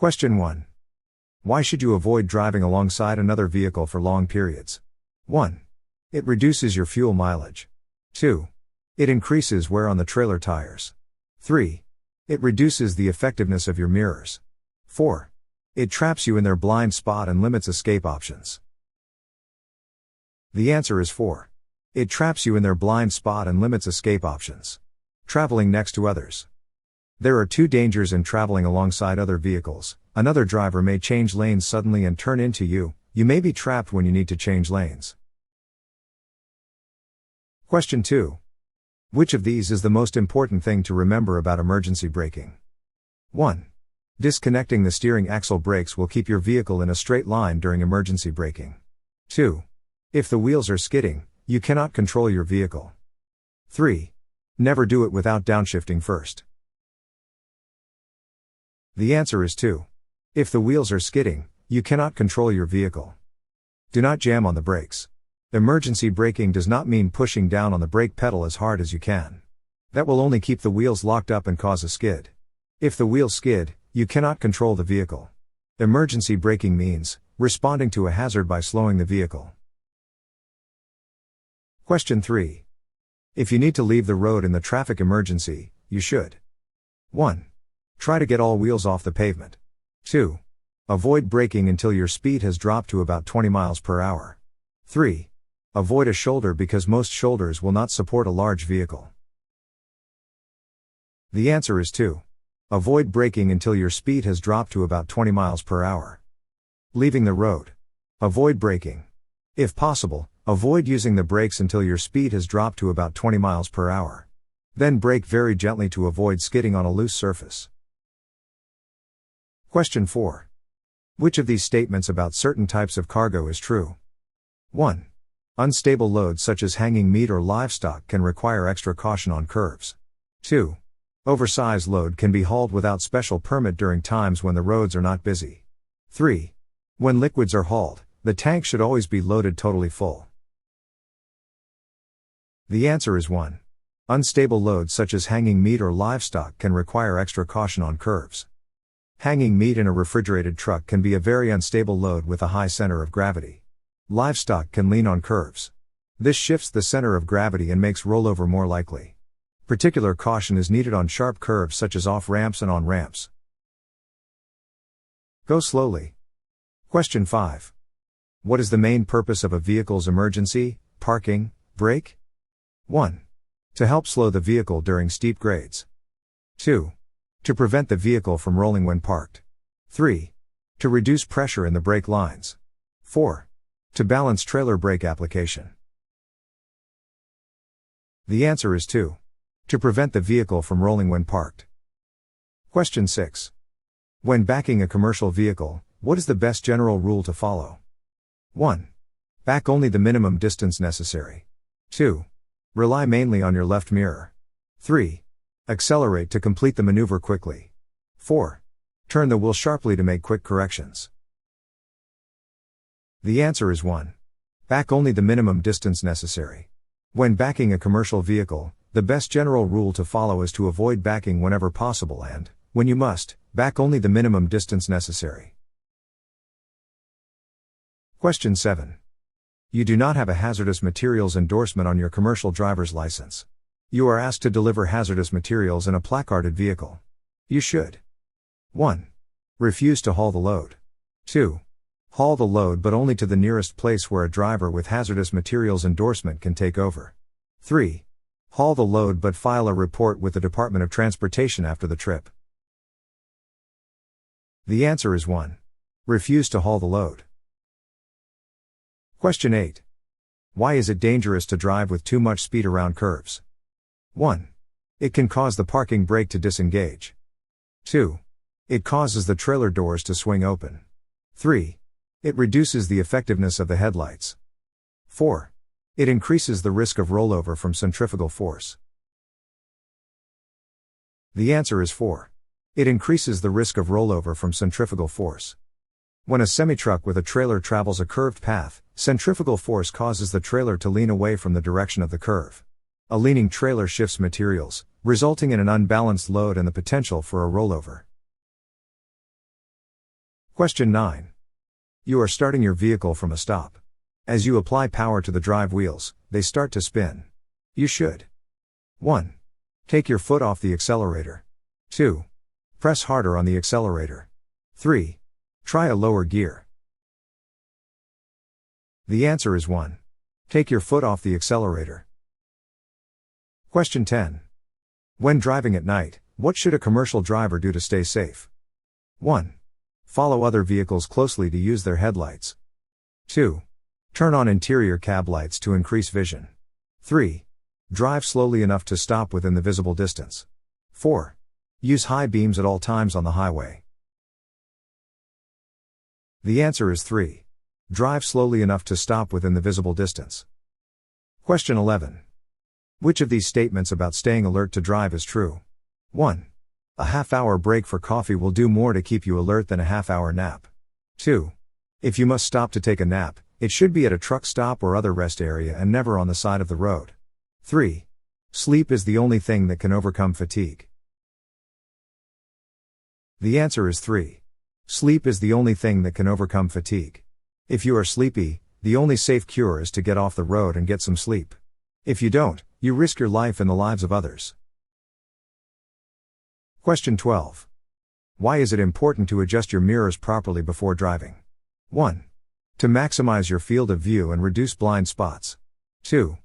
Question 1. Why should you avoid driving alongside another vehicle for long periods? 1. It reduces your fuel mileage. 2. It increases wear on the trailer tires. 3. It reduces the effectiveness of your mirrors. 4. It traps you in their blind spot and limits escape options. The answer is 4. It traps you in their blind spot and limits escape options. Traveling next to others. There are 2 dangers in traveling alongside other vehicles. Another driver may change lanes suddenly and turn into you. You may be trapped when you need to change lanes. Question 2. Which of these is the most important thing to remember about emergency braking? 1. Disconnecting the steering axle brakes will keep your vehicle in a straight line during emergency braking. 2. If the wheels are skidding, you cannot control your vehicle. 3. Never do it without downshifting first. The answer is 2. If the wheels are skidding, you cannot control your vehicle. Do not jam on the brakes. Emergency braking does not mean pushing down on the brake pedal as hard as you can. That will only keep the wheels locked up and cause a skid. If the wheels skid, you cannot control the vehicle. Emergency braking means responding to a hazard by slowing the vehicle. Question 3. If you need to leave the road in the traffic emergency, you should 1. Try to get all wheels off the pavement. 2. Avoid braking until your speed has dropped to about 20 miles per hour. 3. Avoid a shoulder because most shoulders will not support a large vehicle. The answer is 2. Avoid braking until your speed has dropped to about 20 miles per hour. Leaving the road. Avoid braking. If possible, avoid using the brakes until your speed has dropped to about 20 miles per hour. Then brake very gently to avoid skidding on a loose surface. Question 4. Which of these statements about certain types of cargo is true? 1. Unstable loads such as hanging meat or livestock can require extra caution on curves. 2. Oversized load can be hauled without special permit during times when the roads are not busy. 3. When liquids are hauled, the tank should always be loaded totally full. The answer is 1. Unstable loads such as hanging meat or livestock can require extra caution on curves. Hanging meat in a refrigerated truck can be a very unstable load with a high center of gravity. Livestock can lean on curves. This shifts the center of gravity and makes rollover more likely. Particular caution is needed on sharp curves such as off-ramps and on-ramps. Go slowly. Question 5. What is the main purpose of a vehicle's emergency, parking, brake? 1. To help slow the vehicle during steep grades. 2. To prevent the vehicle from rolling when parked. 3. To reduce pressure in the brake lines. 4. To balance trailer brake application. The answer is 2. To prevent the vehicle from rolling when parked. Question 6. When backing a commercial vehicle, what is the best general rule to follow? 1. Back only the minimum distance necessary. 2. Rely mainly on your left mirror. 3. Accelerate to complete the maneuver quickly. 4. Turn the wheel sharply to make quick corrections. The answer is 1. Back only the minimum distance necessary. When backing a commercial vehicle, the best general rule to follow is to avoid backing whenever possible and, when you must, back only the minimum distance necessary. Question 7. You do not have a hazardous materials endorsement on your commercial driver's license. You are asked to deliver hazardous materials in a placarded vehicle. You should 1. Refuse to haul the load. 2. Haul the load but only to the nearest place where a driver with hazardous materials endorsement can take over. 3. Haul the load but file a report with the Department of Transportation after the trip. The answer is 1. Refuse to haul the load. Question 8. Why is it dangerous to drive with too much speed around curves? 1. It can cause the parking brake to disengage. 2. It causes the trailer doors to swing open. 3. It reduces the effectiveness of the headlights. 4. It increases the risk of rollover from centrifugal force. The answer is 4. It increases the risk of rollover from centrifugal force. When a semi-truck with a trailer travels a curved path, centrifugal force causes the trailer to lean away from the direction of the curve. A leaning trailer shifts materials, resulting in an unbalanced load and the potential for a rollover. Question 9. You are starting your vehicle from a stop. As you apply power to the drive wheels, they start to spin. You should 1. Take your foot off the accelerator. 2. Press harder on the accelerator. 3. Try a lower gear. The answer is 1. Take your foot off the accelerator. Question 10. When driving at night, what should a commercial driver do to stay safe? 1. Follow other vehicles closely to use their headlights. 2. Turn on interior cab lights to increase vision. 3. Drive slowly enough to stop within the visible distance. 4. Use high beams at all times on the highway. The answer is 3. Drive slowly enough to stop within the visible distance. Question 11. Which of these statements about staying alert to drive is true? 1. A half-hour break for coffee will do more to keep you alert than a half-hour nap. 2. If you must stop to take a nap, it should be at a truck stop or other rest area and never on the side of the road. 3. Sleep is the only thing that can overcome fatigue. The answer is 3. Sleep is the only thing that can overcome fatigue. If you are sleepy, the only safe cure is to get off the road and get some sleep. If you don't, you risk your life and the lives of others. Question 12. Why is it important to adjust your mirrors properly before driving? 1. To maximize your field of view and reduce blind spots. 2.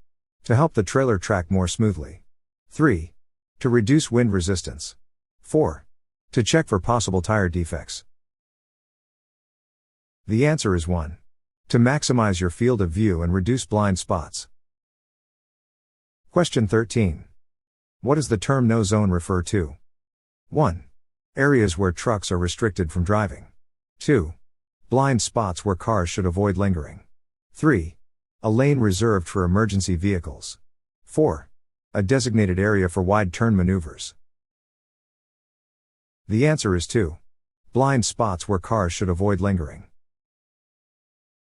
To help the trailer track more smoothly. 3. To reduce wind resistance. 4. To check for possible tire defects. The answer is 1. To maximize your field of view and reduce blind spots. Question 13. What does the term no zone refer to? 1. Areas where trucks are restricted from driving. 2. Blind spots where cars should avoid lingering. 3. A lane reserved for emergency vehicles. 4. A designated area for wide turn maneuvers. The answer is 2. Blind spots where cars should avoid lingering.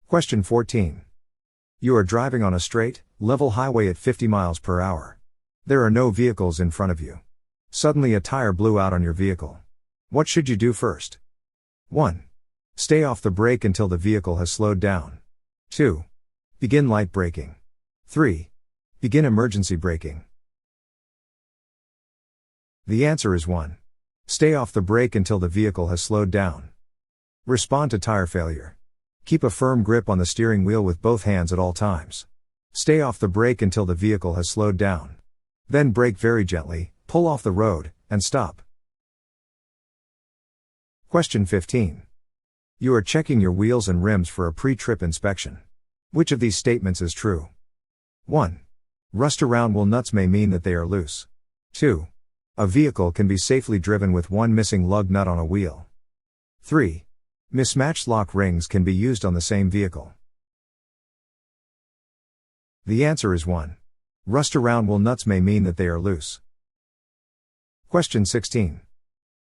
Question 14. You are driving on a straight, level highway at 50 miles per hour. There are no vehicles in front of you. Suddenly a tire blew out on your vehicle. What should you do first? 1. Stay off the brake until the vehicle has slowed down. 2. Begin light braking. 3. Begin emergency braking. The answer is 1. Stay off the brake until the vehicle has slowed down. Respond to tire failure. Keep a firm grip on the steering wheel with both hands at all times. Stay off the brake until the vehicle has slowed down. Then brake very gently, pull off the road, and stop. Question 15. You are checking your wheels and rims for a pre-trip inspection. Which of these statements is true? 1. Rust around wheel nuts may mean that they are loose. 2. A vehicle can be safely driven with one missing lug nut on a wheel. 3. Mismatched lock rings can be used on the same vehicle. The answer is 1. Rust around wheel nuts may mean that they are loose. Question 16.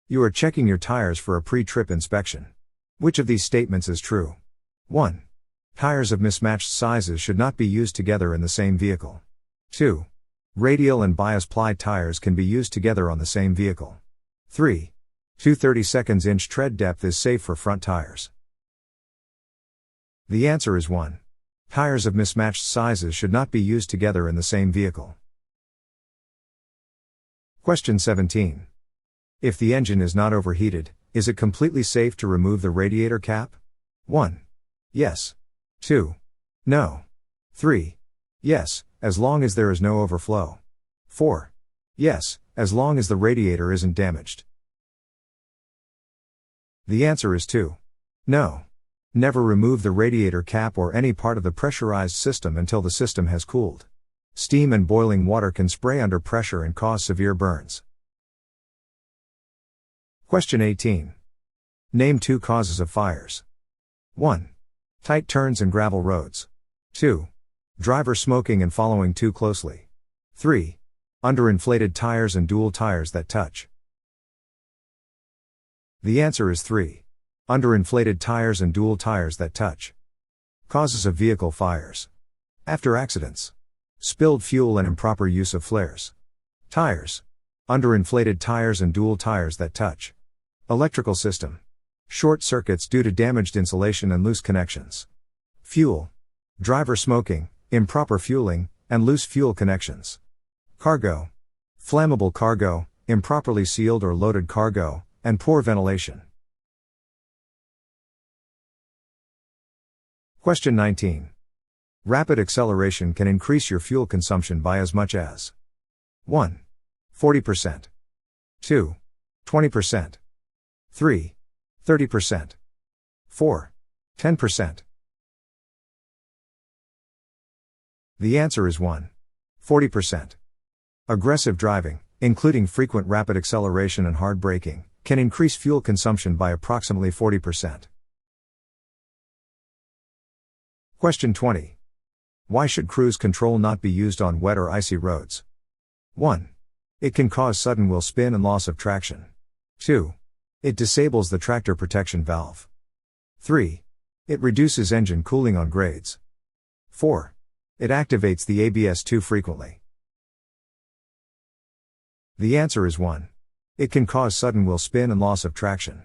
You are checking your tires for a pre-trip inspection. Which of these statements is true? 1. Tires of mismatched sizes should not be used together in the same vehicle. 2. Radial and bias ply tires can be used together on the same vehicle. 3. 2/32 inch tread depth is safe for front tires. The answer is 1. Tires of mismatched sizes should not be used together in the same vehicle. Question 17. If the engine is not overheated, is it completely safe to remove the radiator cap? 1. Yes. 2. No. 3. Yes, as long as there is no overflow. 4. Yes, as long as the radiator isn't damaged. The answer is 2. No. Never remove the radiator cap or any part of the pressurized system until the system has cooled. Steam and boiling water can spray under pressure and cause severe burns. Question 18. Name 2 causes of fires. 1. Tight turns and gravel roads. 2. Driver smoking and following too closely. 3. Underinflated tires and dual tires that touch. The answer is 3. Underinflated tires and dual tires that touch. Causes of vehicle fires. After accidents. Spilled fuel and improper use of flares. Tires. Underinflated tires and dual tires that touch. Electrical system. Short circuits due to damaged insulation and loose connections. Fuel. Driver smoking, improper fueling, and loose fuel connections. Cargo. Flammable cargo, improperly sealed or loaded cargo, and poor ventilation. Question 19. Rapid acceleration can increase your fuel consumption by as much as 1. 40%. 2. 20%. 3. 30%. 4. 10%. The answer is 1. 40%. Aggressive driving, including frequent rapid acceleration and hard braking, can increase fuel consumption by approximately 40%. Question 20. Why should cruise control not be used on wet or icy roads? 1. It can cause sudden wheel spin and loss of traction. 2. It disables the tractor protection valve. 3. It reduces engine cooling on grades. 4. It activates the ABS too frequently. The answer is 1. It can cause sudden wheel spin and loss of traction.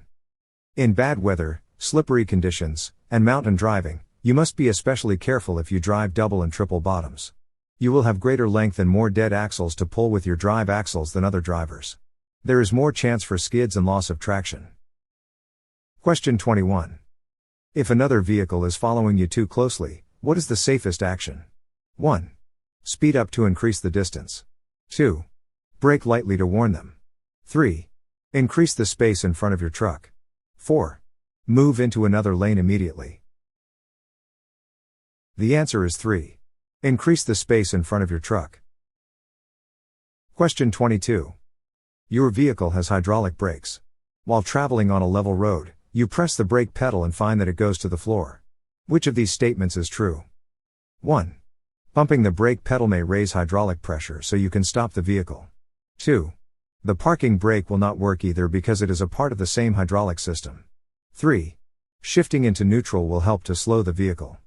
In bad weather, slippery conditions, and mountain driving, you must be especially careful if you drive double and triple bottoms. You will have greater length and more dead axles to pull with your drive axles than other drivers. There is more chance for skids and loss of traction. Question 21. If another vehicle is following you too closely, what is the safest action? 1. Speed up to increase the distance. 2. Brake lightly to warn them. 3. Increase the space in front of your truck. 4. Move into another lane immediately. The answer is 3. Increase the space in front of your truck. Question 22. Your vehicle has hydraulic brakes. While traveling on a level road, you press the brake pedal and find that it goes to the floor. Which of these statements is true? 1. Pumping the brake pedal may raise hydraulic pressure so you can stop the vehicle. 2. The parking brake will not work either because it is a part of the same hydraulic system. 3. Shifting into neutral will help to slow the vehicle.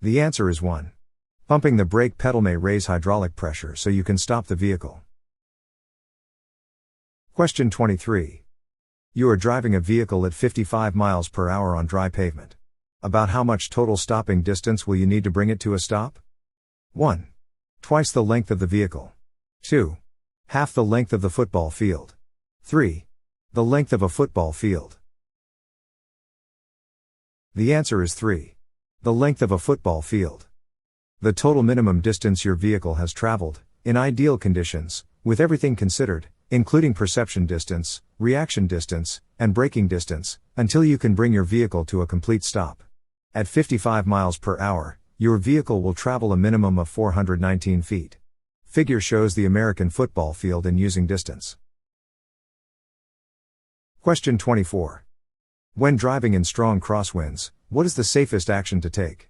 The answer is 1. Pumping the brake pedal may raise hydraulic pressure so you can stop the vehicle. Question 23. You are driving a vehicle at 55 miles per hour on dry pavement. About how much total stopping distance will you need to bring it to a stop? 1. Twice the length of the vehicle. 2. Half the length of the football field. 3. The length of a football field. The answer is 3. The length of a football field. The total minimum distance your vehicle has traveled, in ideal conditions, with everything considered, including perception distance, reaction distance, and braking distance, until you can bring your vehicle to a complete stop. At 55 miles per hour, your vehicle will travel a minimum of 419 feet. Figure shows the American football field in using distance. Question 24. When driving in strong crosswinds, what is the safest action to take?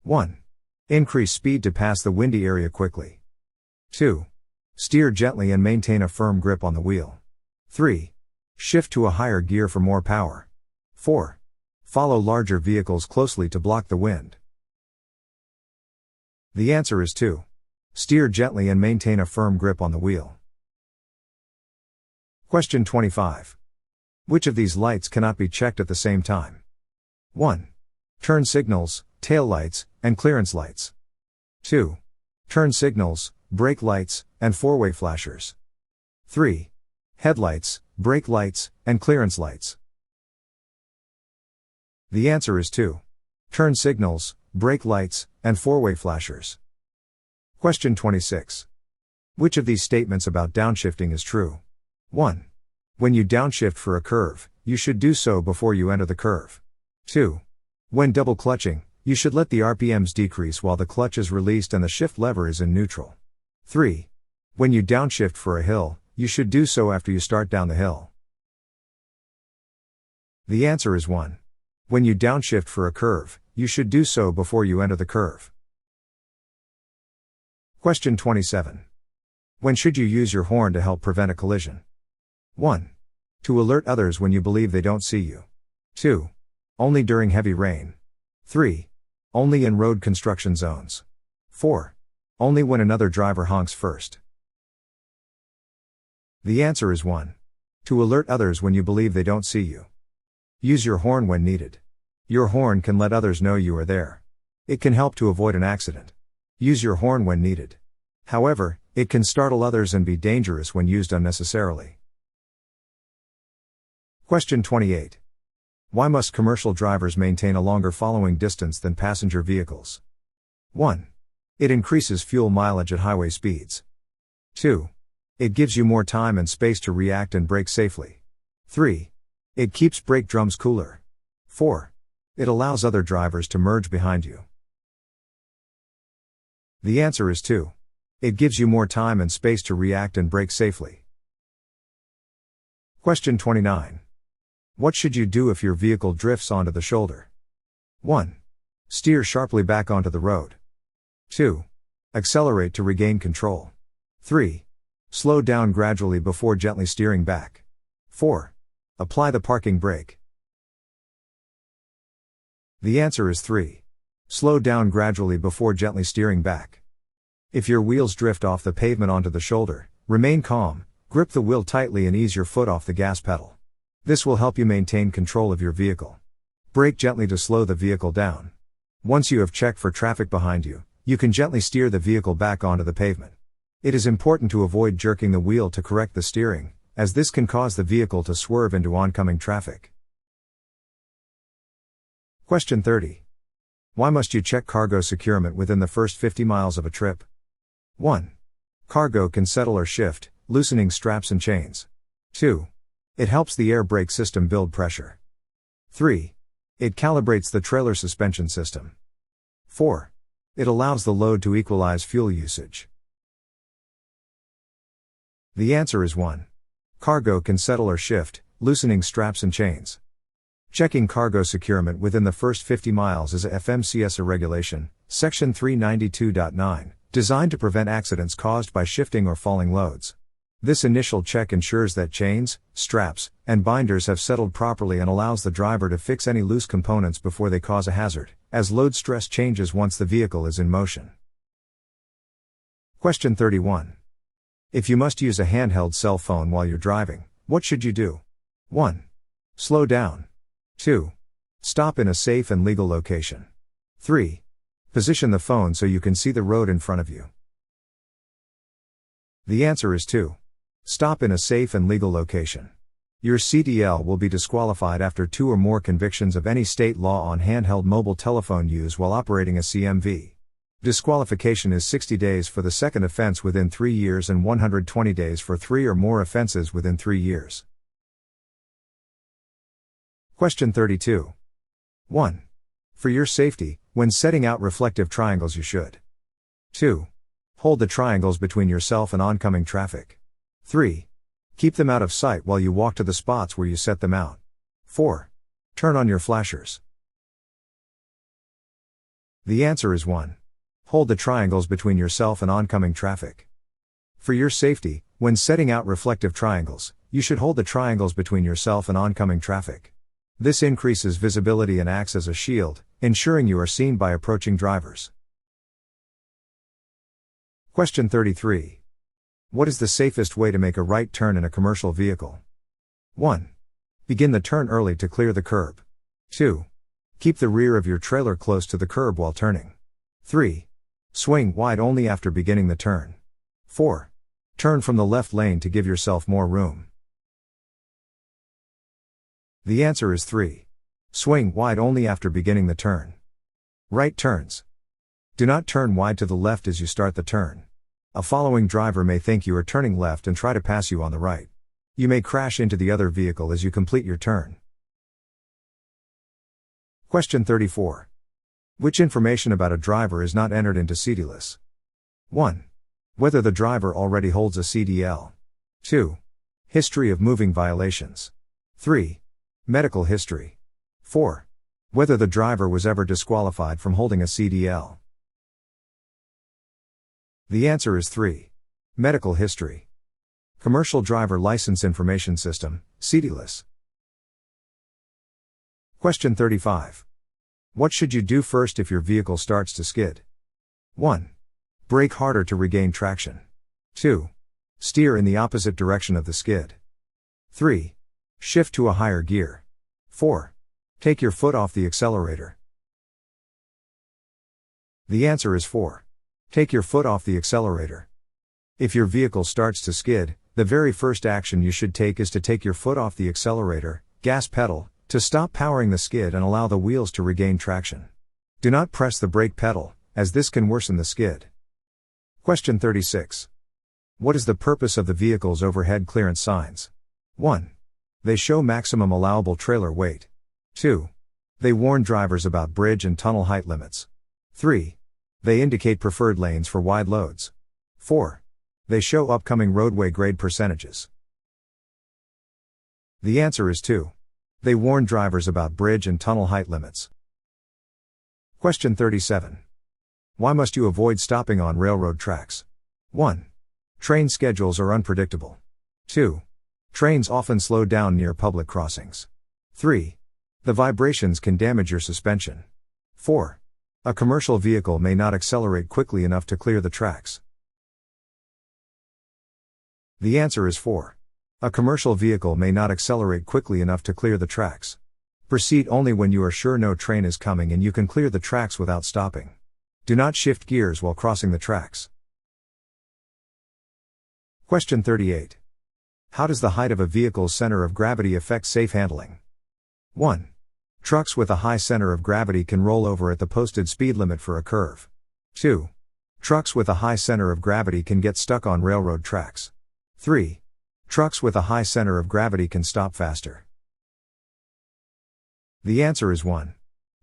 1. Increase speed to pass the windy area quickly. 2. Steer gently and maintain a firm grip on the wheel. 3. Shift to a higher gear for more power. 4. Follow larger vehicles closely to block the wind. The answer is 2. Steer gently and maintain a firm grip on the wheel. Question 25. Which of these lights cannot be checked at the same time? 1. Turn signals, tail lights, and clearance lights. 2. Turn signals, brake lights, and four-way flashers. 3. Headlights, brake lights, and clearance lights. The answer is 2. Turn signals, brake lights, and four-way flashers. Question 26. Which of these statements about downshifting is true? 1. When you downshift for a curve, you should do so before you enter the curve. 2. When double clutching, you should let the RPMs decrease while the clutch is released and the shift lever is in neutral. 3. When you downshift for a hill, you should do so after you start down the hill. The answer is 1. When you downshift for a curve, you should do so before you enter the curve. Question 27. When should you use your horn to help prevent a collision? 1. To alert others when you believe they don't see you. 2. Only during heavy rain. 3. Only in road construction zones. 4. Only when another driver honks first. The answer is 1. To alert others when you believe they don't see you. Use your horn when needed. Your horn can let others know you are there. It can help to avoid an accident. Use your horn when needed. However, it can startle others and be dangerous when used unnecessarily. Question 28. Why must commercial drivers maintain a longer following distance than passenger vehicles? 1. It increases fuel mileage at highway speeds. 2. It gives you more time and space to react and brake safely. 3. It keeps brake drums cooler. 4. It allows other drivers to merge behind you. The answer is 2. It gives you more time and space to react and brake safely. Question 29. What should you do if your vehicle drifts onto the shoulder? 1. Steer sharply back onto the road. 2. Accelerate to regain control. 3. Slow down gradually before gently steering back. 4. Apply the parking brake. The answer is 3. Slow down gradually before gently steering back. If your wheels drift off the pavement onto the shoulder, remain calm, grip the wheel tightly and ease your foot off the gas pedal. This will help you maintain control of your vehicle. Brake gently to slow the vehicle down. Once you have checked for traffic behind you, you can gently steer the vehicle back onto the pavement. It is important to avoid jerking the wheel to correct the steering, as this can cause the vehicle to swerve into oncoming traffic. Question 30. Why must you check cargo securement within the first 50 miles of a trip? 1. Cargo can settle or shift, loosening straps and chains. 2. It helps the air brake system build pressure. 3. It calibrates the trailer suspension system. 4. It allows the load to equalize fuel usage. The answer is 1. Cargo can settle or shift, loosening straps and chains. Checking cargo securement within the first 50 miles is a FMCSA regulation, Section 392.9, designed to prevent accidents caused by shifting or falling loads. This initial check ensures that chains, straps, and binders have settled properly and allows the driver to fix any loose components before they cause a hazard, as load stress changes once the vehicle is in motion. Question 31. If you must use a handheld cell phone while you're driving, what should you do? 1. Slow down. 2. Stop in a safe and legal location. 3. Position the phone so you can see the road in front of you. The answer is 2. Stop in a safe and legal location. Your CDL will be disqualified after 2 or more convictions of any state law on handheld mobile telephone use while operating a CMV. Disqualification is 60 days for the second offense within 3 years and 120 days for 3 or more offenses within 3 years. Question 32. 1. For your safety, when setting out reflective triangles you should. 2. Hold the triangles between yourself and oncoming traffic. 3. Keep them out of sight while you walk to the spots where you set them out. 4. Turn on your flashers. The answer is 1. Hold the triangles between yourself and oncoming traffic. For your safety, when setting out reflective triangles, you should hold the triangles between yourself and oncoming traffic. This increases visibility and acts as a shield, ensuring you are seen by approaching drivers. Question 33. What is the safest way to make a right turn in a commercial vehicle? 1. Begin the turn early to clear the curb. 2. Keep the rear of your trailer close to the curb while turning. 3. Swing wide only after beginning the turn. 4. Turn from the left lane to give yourself more room. The answer is 3. Swing wide only after beginning the turn. Right turns. Do not turn wide to the left as you start the turn. A following driver may think you are turning left and try to pass you on the right. You may crash into the other vehicle as you complete your turn. Question 34. Which information about a driver is not entered into CDLS? 1. Whether the driver already holds a CDL. 2. History of moving violations. 3. Medical history. 4. Whether the driver was ever disqualified from holding a CDL. The answer is 3. Medical history. Commercial Driver License Information System, CDLS. Question 35. What should you do first if your vehicle starts to skid? 1. Brake harder to regain traction. 2. Steer in the opposite direction of the skid. 3. Shift to a higher gear. 4. Take your foot off the accelerator. The answer is 4. Take your foot off the accelerator. If your vehicle starts to skid, the very first action you should take is to take your foot off the accelerator, gas pedal, to stop powering the skid and allow the wheels to regain traction. Do not press the brake pedal, as this can worsen the skid. Question 36. What is the purpose of the vehicle's overhead clearance signs? 1. They show maximum allowable trailer weight. 2. They warn drivers about bridge and tunnel height limits. 3. They indicate preferred lanes for wide loads. 4. They show upcoming roadway grade percentages. The answer is 2. They warn drivers about bridge and tunnel height limits. Question 37. Why must you avoid stopping on railroad tracks? 1. Train schedules are unpredictable. 2. Trains often slow down near public crossings. 3. The vibrations can damage your suspension. 4. A commercial vehicle may not accelerate quickly enough to clear the tracks. The answer is 4. A commercial vehicle may not accelerate quickly enough to clear the tracks. Proceed only when you are sure no train is coming and you can clear the tracks without stopping. Do not shift gears while crossing the tracks. Question 38. How does the height of a vehicle's center of gravity affect safe handling? 1. Trucks with a high center of gravity can roll over at the posted speed limit for a curve. 2. Trucks with a high center of gravity can get stuck on railroad tracks. 3. Trucks with a high center of gravity can stop faster. The answer is 1.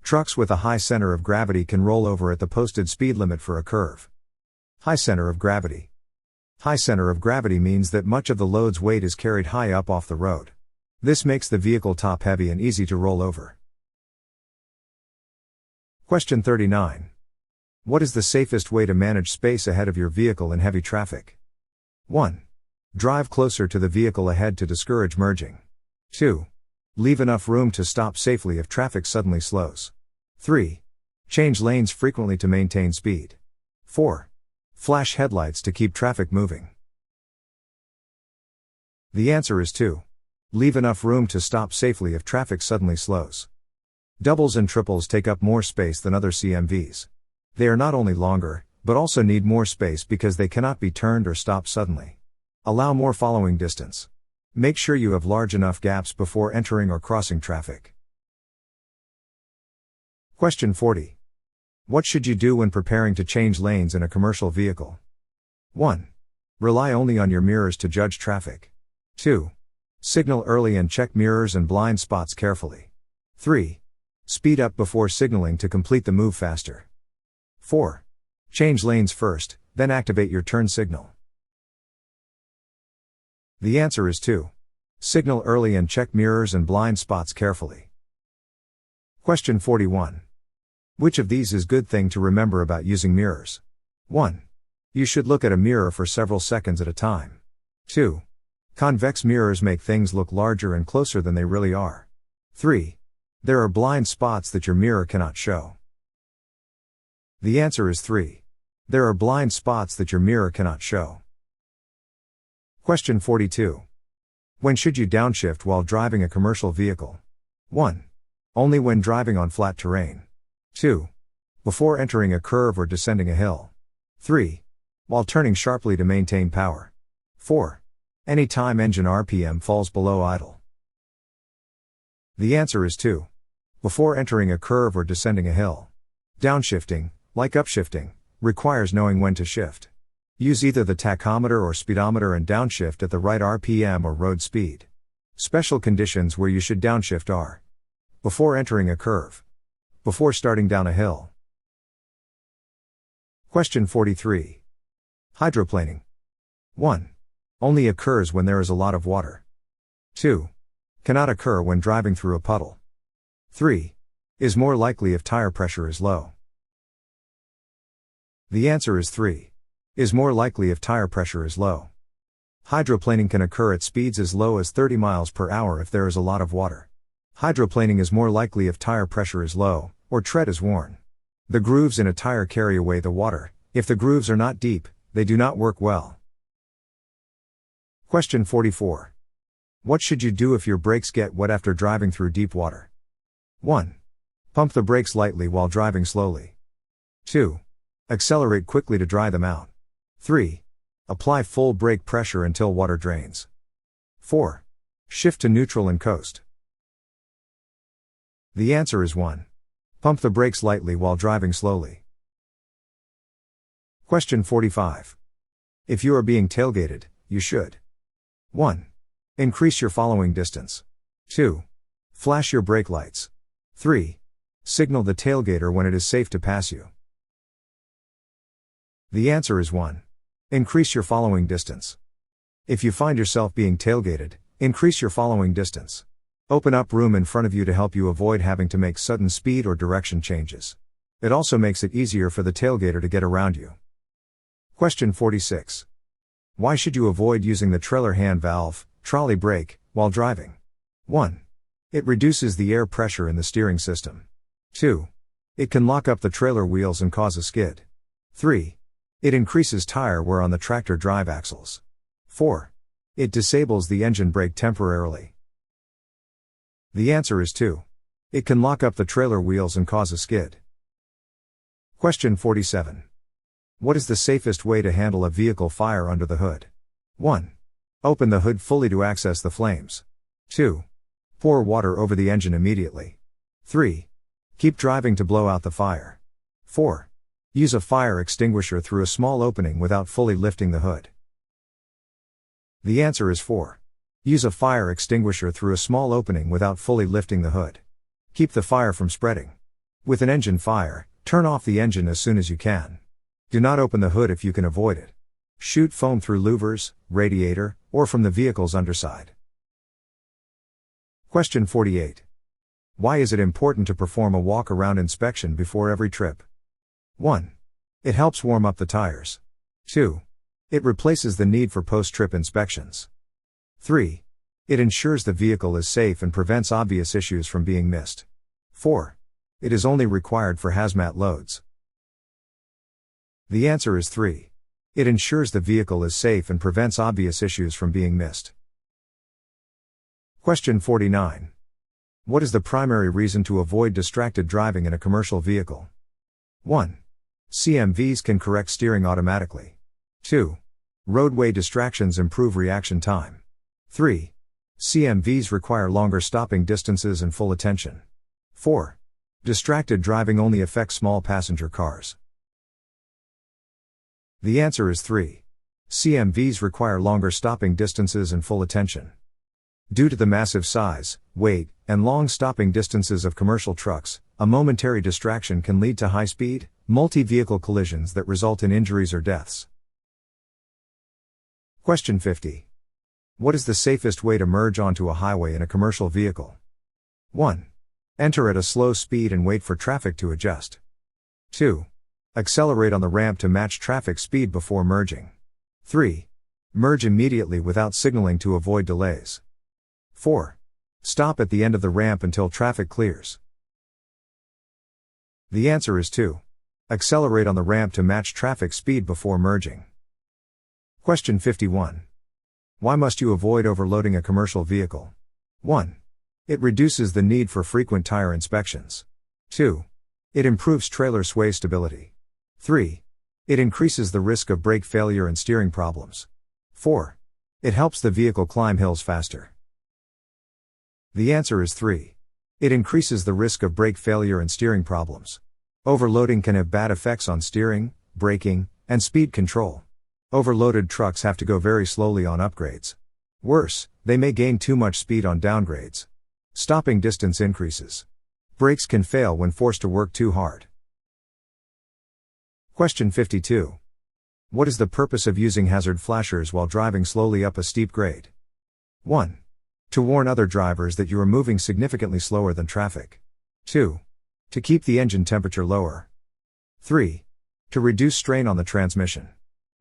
Trucks with a high center of gravity can roll over at the posted speed limit for a curve. High center of gravity. High center of gravity means that much of the load's weight is carried high up off the road. This makes the vehicle top heavy and easy to roll over. Question 39. What is the safest way to manage space ahead of your vehicle in heavy traffic? 1. Drive closer to the vehicle ahead to discourage merging. 2. Leave enough room to stop safely if traffic suddenly slows. 3. Change lanes frequently to maintain speed. 4. Flash headlights to keep traffic moving. The answer is 2. Leave enough room to stop safely if traffic suddenly slows. Doubles and triples take up more space than other CMVs. They are not only longer, but also need more space because they cannot be turned or stopped suddenly. Allow more following distance. Make sure you have large enough gaps before entering or crossing traffic. Question 40. What should you do when preparing to change lanes in a commercial vehicle? 1. Rely only on your mirrors to judge traffic. 2. Signal early and check mirrors and blind spots carefully. 3. Speed up before signaling to complete the move faster. 4. Change lanes first, then activate your turn signal. The answer is 2. Signal early and check mirrors and blind spots carefully. Question 41. Which of these is good thing to remember about using mirrors? 1. You should look at a mirror for several seconds at a time. 2. Convex mirrors make things look larger and closer than they really are. 3. There are blind spots that your mirror cannot show. The answer is 3. There are blind spots that your mirror cannot show. Question 42. When should you downshift while driving a commercial vehicle? 1. Only when driving on flat terrain. 2. Before entering a curve or descending a hill. 3. While turning sharply to maintain power. 4. Any time engine RPM falls below idle. The answer is 2. Before entering a curve or descending a hill. Downshifting, like upshifting, requires knowing when to shift. Use either the tachometer or speedometer and downshift at the right RPM or road speed. Special conditions where you should downshift are: before entering a curve, before starting down a hill. Question 43. Hydroplaning. 1. Only occurs when there is a lot of water. 2. Cannot occur when driving through a puddle. 3. Is more likely if tire pressure is low. The answer is 3. Is more likely if tire pressure is low. Hydroplaning can occur at speeds as low as 30 miles per hour if there is a lot of water. Hydroplaning is more likely if tire pressure is low, or tread is worn. The grooves in a tire carry away the water. If the grooves are not deep, they do not work well. Question 44. What should you do if your brakes get wet after driving through deep water? 1. Pump the brakes lightly while driving slowly. 2. Accelerate quickly to dry them out. 3. Apply full brake pressure until water drains. 4. Shift to neutral and coast. The answer is 1. Pump the brakes lightly while driving slowly. Question 45. If you are being tailgated, you should 1. Increase your following distance. 2. Flash your brake lights. 3. Signal the tailgater when it is safe to pass you. The answer is 1. Increase your following distance. If you find yourself being tailgated, increase your following distance. Open up room in front of you to help you avoid having to make sudden speed or direction changes. It also makes it easier for the tailgater to get around you. Question 46. Why should you avoid using the trailer hand valve, trolley brake, while driving? 1. It reduces the air pressure in the steering system. 2. It can lock up the trailer wheels and cause a skid. 3. It increases tire wear on the tractor drive axles. 4. It disables the engine brake temporarily. The answer is 2. It can lock up the trailer wheels and cause a skid. Question 47. What is the safest way to handle a vehicle fire under the hood? 1. Open the hood fully to access the flames. 2. Pour water over the engine immediately. 3. Keep driving to blow out the fire. 4. Use a fire extinguisher through a small opening without fully lifting the hood. The answer is 4. Use a fire extinguisher through a small opening without fully lifting the hood. Keep the fire from spreading. With an engine fire, turn off the engine as soon as you can. Do not open the hood if you can avoid it. Shoot foam through louvers, radiator, or from the vehicle's underside. Question 48. Why is it important to perform a walk-around inspection before every trip? 1. It helps warm up the tires. 2. It replaces the need for post-trip inspections. 3. It ensures the vehicle is safe and prevents obvious issues from being missed. 4. It is only required for hazmat loads. The answer is 3. It ensures the vehicle is safe and prevents obvious issues from being missed. Question 49. What is the primary reason to avoid distracted driving in a commercial vehicle? 1. CMVs can correct steering automatically. 2. Roadway distractions improve reaction time. 3. CMVs require longer stopping distances and full attention. 4. Distracted driving only affects small passenger cars. The answer is 3. CMVs require longer stopping distances and full attention. Due to the massive size, weight, and long stopping distances of commercial trucks, a momentary distraction can lead to high-speed, multi-vehicle collisions that result in injuries or deaths. Question 50. What is the safest way to merge onto a highway in a commercial vehicle? 1. Enter at a slow speed and wait for traffic to adjust. 2. Accelerate on the ramp to match traffic speed before merging. 3. Merge immediately without signaling to avoid delays. 4. Stop at the end of the ramp until traffic clears. The answer is 2. Accelerate on the ramp to match traffic speed before merging. Question 51. Why must you avoid overloading a commercial vehicle? 1. It reduces the need for frequent tire inspections. 2. It improves trailer sway stability. 3. It increases the risk of brake failure and steering problems. 4. It helps the vehicle climb hills faster. The answer is 3. It increases the risk of brake failure and steering problems. Overloading can have bad effects on steering, braking, and speed control. Overloaded trucks have to go very slowly on upgrades. Worse, they may gain too much speed on downgrades. Stopping distance increases. Brakes can fail when forced to work too hard. Question 52. What is the purpose of using hazard flashers while driving slowly up a steep grade? 1. To warn other drivers that you are moving significantly slower than traffic. 2. To keep the engine temperature lower. 3. To reduce strain on the transmission.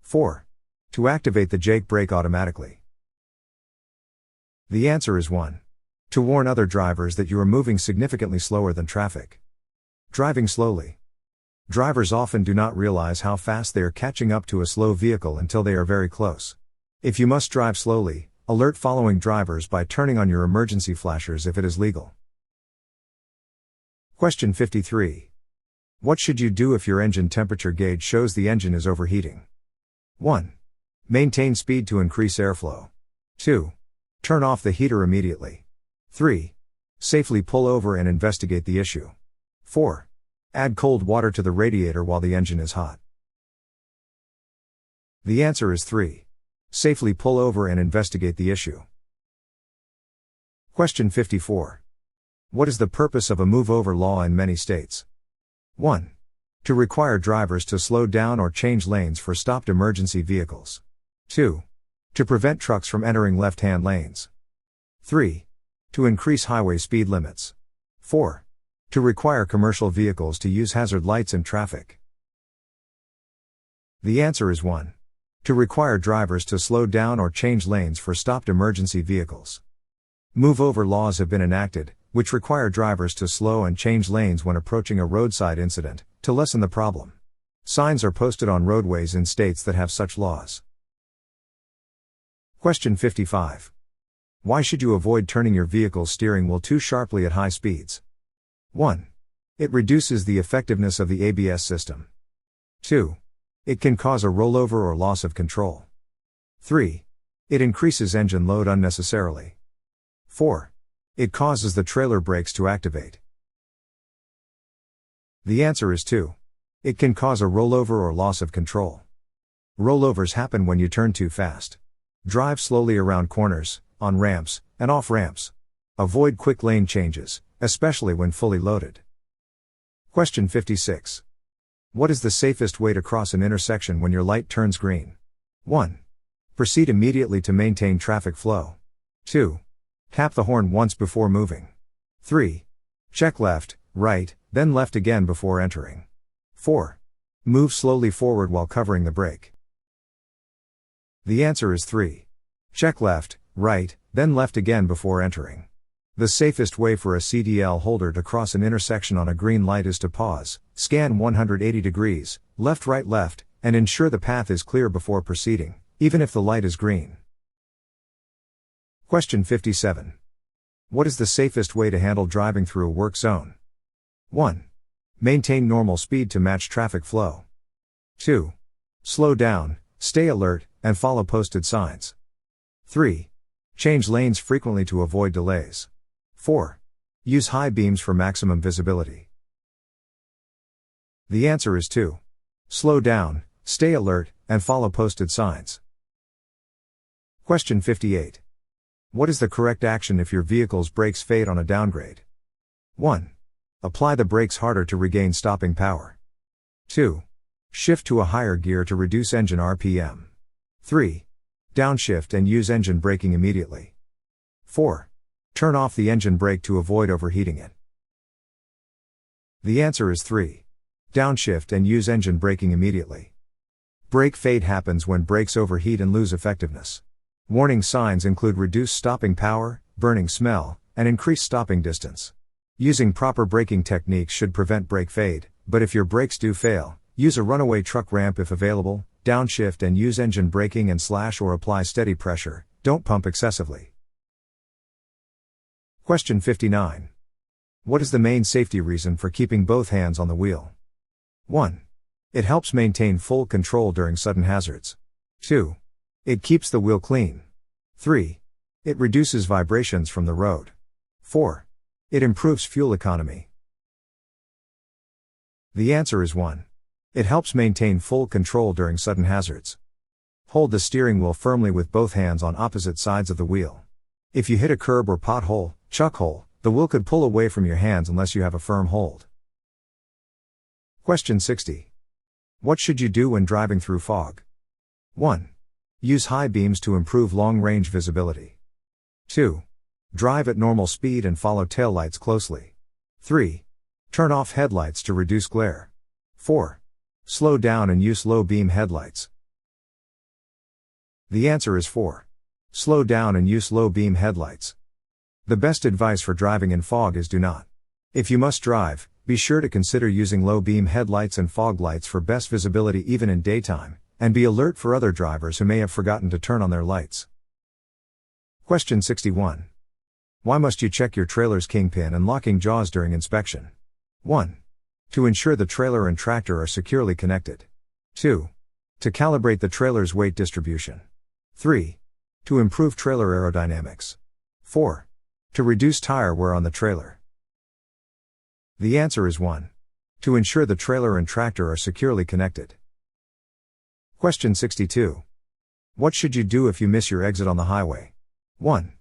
4. To activate the jake brake automatically. The answer is 1. To warn other drivers that you are moving significantly slower than traffic. Driving slowly. Drivers often do not realize how fast they are catching up to a slow vehicle until they are very close. If you must drive slowly, Alert following drivers by turning on your emergency flashers if it is legal. Question 53. What should you do if your engine temperature gauge shows the engine is overheating? 1. Maintain speed to increase airflow. 2. Turn off the heater immediately. 3. Safely pull over and investigate the issue. 4. Add cold water to the radiator while the engine is hot. The answer is 3. Safely pull over and investigate the issue. Question 54. What is the purpose of a move-over law in many states? 1. To require drivers to slow down or change lanes for stopped emergency vehicles. 2. To prevent trucks from entering left-hand lanes. 3. To increase highway speed limits. 4. To require commercial vehicles to use hazard lights in traffic. The answer is 1. To require drivers to slow down or change lanes for stopped emergency vehicles. Move-over laws have been enacted, which require drivers to slow and change lanes when approaching a roadside incident, to lessen the problem. Signs are posted on roadways in states that have such laws. Question 55. Why should you avoid turning your vehicle's steering wheel too sharply at high speeds? 1. It reduces the effectiveness of the ABS system. 2. It can cause a rollover or loss of control. 3. It increases engine load unnecessarily. 4. It causes the trailer brakes to activate. The answer is 2. It can cause a rollover or loss of control. Rollovers happen when you turn too fast. Drive slowly around corners, on ramps, and off ramps. Avoid quick lane changes, especially when fully loaded. Question 56. What is the safest way to cross an intersection when your light turns green? 1. Proceed immediately to maintain traffic flow. 2. Tap the horn once before moving. 3. Check left, right, then left again before entering. 4. Move slowly forward while covering the brake. The answer is 3. Check left, right, then left again before entering. The safest way for a CDL holder to cross an intersection on a green light is to pause, scan 180 degrees, left, and ensure the path is clear before proceeding, even if the light is green. Question 57. What is the safest way to handle driving through a work zone? 1. Maintain normal speed to match traffic flow. 2. Slow down, stay alert, and follow posted signs. 3. Change lanes frequently to avoid delays. 4. Use high beams for maximum visibility. The answer is 2. Slow down, stay alert, and follow posted signs. Question 58. What is the correct action if your vehicle's brakes fade on a downgrade? 1. Apply the brakes harder to regain stopping power. 2. Shift to a higher gear to reduce engine RPM. 3. Downshift and use engine braking immediately. 4. Turn off the engine brake to avoid overheating it. The answer is 3. Downshift and use engine braking immediately. Brake fade happens when brakes overheat and lose effectiveness. Warning signs include reduced stopping power, burning smell, and increased stopping distance. Using proper braking techniques should prevent brake fade, but if your brakes do fail, use a runaway truck ramp if available, downshift and use engine braking and slash or apply steady pressure, don't pump excessively. Question 59. What is the main safety reason for keeping both hands on the wheel? 1. It helps maintain full control during sudden hazards. 2. It keeps the wheel clean. 3. It reduces vibrations from the road. 4. It improves fuel economy. The answer is 1. It helps maintain full control during sudden hazards. Hold the steering wheel firmly with both hands on opposite sides of the wheel. If you hit a curb or pothole, chuck hole, the wheel could pull away from your hands unless you have a firm hold. Question 60. What should you do when driving through fog? 1. Use high beams to improve long-range visibility. 2. Drive at normal speed and follow taillights closely. 3. Turn off headlights to reduce glare. 4. Slow down and use low-beam headlights. The answer is 4. Slow down and use low-beam headlights. The best advice for driving in fog is do not. If you must drive, be sure to consider using low-beam headlights and fog lights for best visibility even in daytime, and be alert for other drivers who may have forgotten to turn on their lights. Question 61. Why must you check your trailer's kingpin and locking jaws during inspection? 1. To ensure the trailer and tractor are securely connected. 2. To calibrate the trailer's weight distribution. 3. To improve trailer aerodynamics. 4. To reduce tire wear on the trailer. The answer is 1. To ensure the trailer and tractor are securely connected. Question 62. What should you do if you miss your exit on the highway? 1.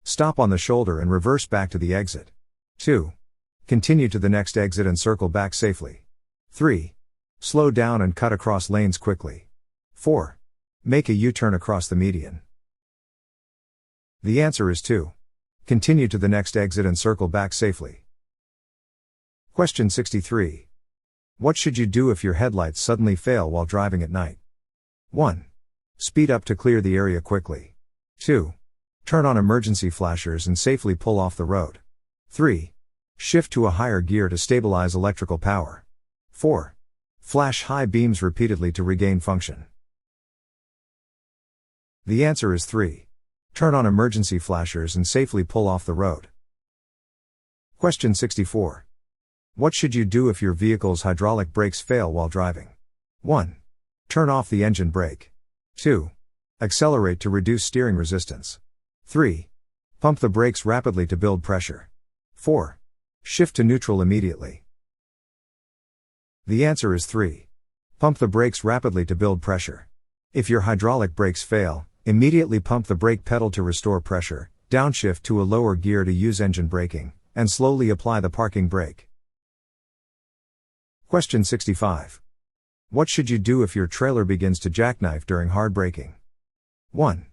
Stop on the shoulder and reverse back to the exit. 2. Continue to the next exit and circle back safely. 3. Slow down and cut across lanes quickly. 4. Make a U-turn across the median. The answer is 2. Continue to the next exit and circle back safely. Question 63. What should you do if your headlights suddenly fail while driving at night? 1. Speed up to clear the area quickly. 2. Turn on emergency flashers and safely pull off the road. 3. Shift to a higher gear to stabilize electrical power. 4. Flash high beams repeatedly to regain function. The answer is 3. Turn on emergency flashers and safely pull off the road. Question 64. What should you do if your vehicle's hydraulic brakes fail while driving? 1. Turn off the engine brake. 2. Accelerate to reduce steering resistance. 3. Pump the brakes rapidly to build pressure. 4. Shift to neutral immediately. The answer is 3. Pump the brakes rapidly to build pressure. If your hydraulic brakes fail, immediately pump the brake pedal to restore pressure, downshift to a lower gear to use engine braking, and slowly apply the parking brake. Question 65. What should you do if your trailer begins to jackknife during hard braking? 1.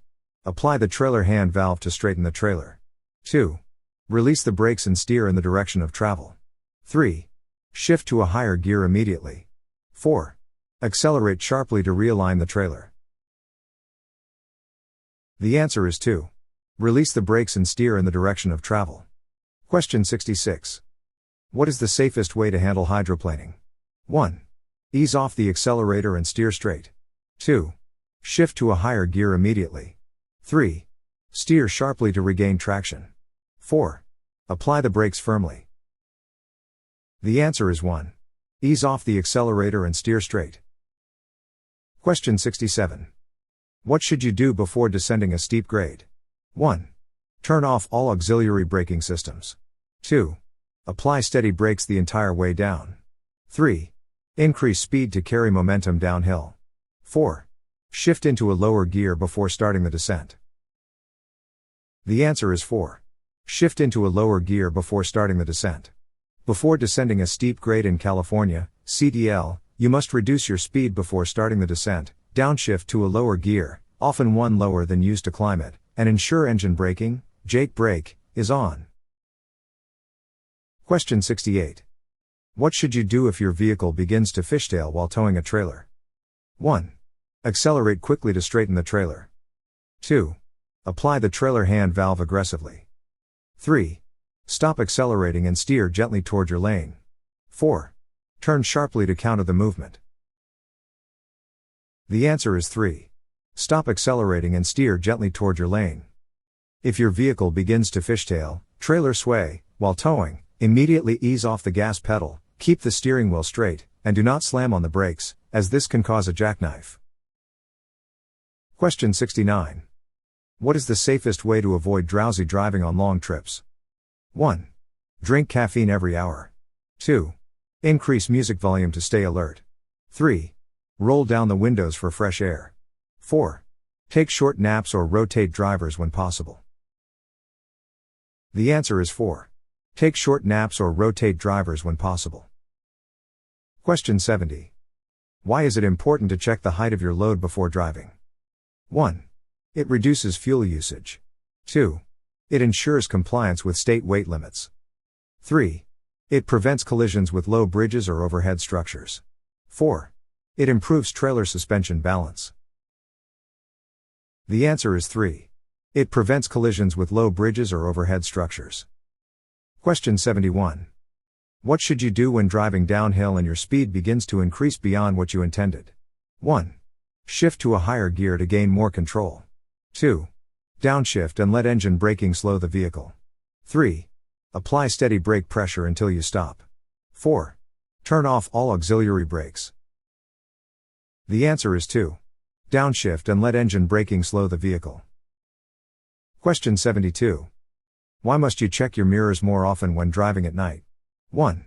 Apply the trailer hand valve to straighten the trailer. 2. Release the brakes and steer in the direction of travel. 3. Shift to a higher gear immediately. 4. Accelerate sharply to realign the trailer. The answer is 2. Release the brakes and steer in the direction of travel. Question 66. What is the safest way to handle hydroplaning? 1. Ease off the accelerator and steer straight. 2. Shift to a higher gear immediately. 3. Steer sharply to regain traction. 4. Apply the brakes firmly. The answer is 1. Ease off the accelerator and steer straight. Question 67. What should you do before descending a steep grade? 1. Turn off all auxiliary braking systems. 2. Apply steady brakes the entire way down. 3. Increase speed to carry momentum downhill. 4. Shift into a lower gear before starting the descent. The answer is 4. Shift into a lower gear before starting the descent. Before descending a steep grade in California, CDL, you must reduce your speed before starting the descent, downshift to a lower gear, often one lower than used to climb it, and ensure engine braking, Jake brake, is on. Question 68. What should you do if your vehicle begins to fishtail while towing a trailer? 1. Accelerate quickly to straighten the trailer. 2. Apply the trailer hand valve aggressively. 3. Stop accelerating and steer gently toward your lane. 4. Turn sharply to counter the movement. The answer is 3. Stop accelerating and steer gently toward your lane. If your vehicle begins to fishtail, trailer sway, while towing, immediately ease off the gas pedal, keep the steering wheel straight, and do not slam on the brakes, as this can cause a jackknife. Question 69. What is the safest way to avoid drowsy driving on long trips? 1. Drink caffeine every hour. 2. Increase music volume to stay alert. 3. Roll down the windows for fresh air. 4. Take short naps or rotate drivers when possible. The answer is 4. Take short naps or rotate drivers when possible. Question 70. Why is it important to check the height of your load before driving? 1. It reduces fuel usage. 2. It ensures compliance with state weight limits. 3. It prevents collisions with low bridges or overhead structures. 4. It improves trailer suspension balance. The answer is 3. It prevents collisions with low bridges or overhead structures. Question 71. What should you do when driving downhill and your speed begins to increase beyond what you intended? 1. Shift to a higher gear to gain more control. 2. Downshift and let engine braking slow the vehicle. 3. Apply steady brake pressure until you stop. 4. Turn off all auxiliary brakes. The answer is 2. Downshift and let engine braking slow the vehicle. Question 72. Why must you check your mirrors more often when driving at night? 1.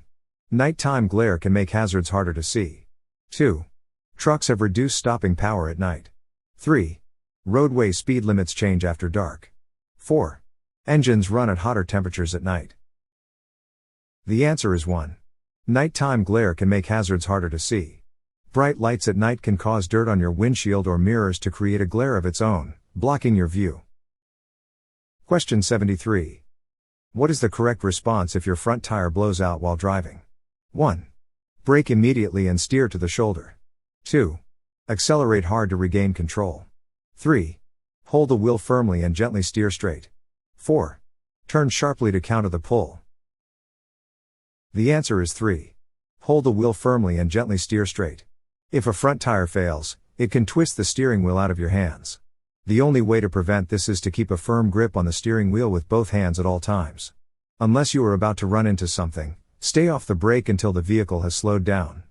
Nighttime glare can make hazards harder to see. 2. Trucks have reduced stopping power at night. 3. Roadway speed limits change after dark. 4. Engines run at hotter temperatures at night. The answer is 1. Nighttime glare can make hazards harder to see. Bright lights at night can cause dirt on your windshield or mirrors to create a glare of its own, blocking your view. Question 73. What is the correct response if your front tire blows out while driving? 1. Brake immediately and steer to the shoulder. 2. Accelerate hard to regain control. 3. Hold the wheel firmly and gently steer straight. 4. Turn sharply to counter the pull. The answer is 3. Hold the wheel firmly and gently steer straight. If a front tire fails, it can twist the steering wheel out of your hands. The only way to prevent this is to keep a firm grip on the steering wheel with both hands at all times. Unless you are about to run into something, stay off the brake until the vehicle has slowed down.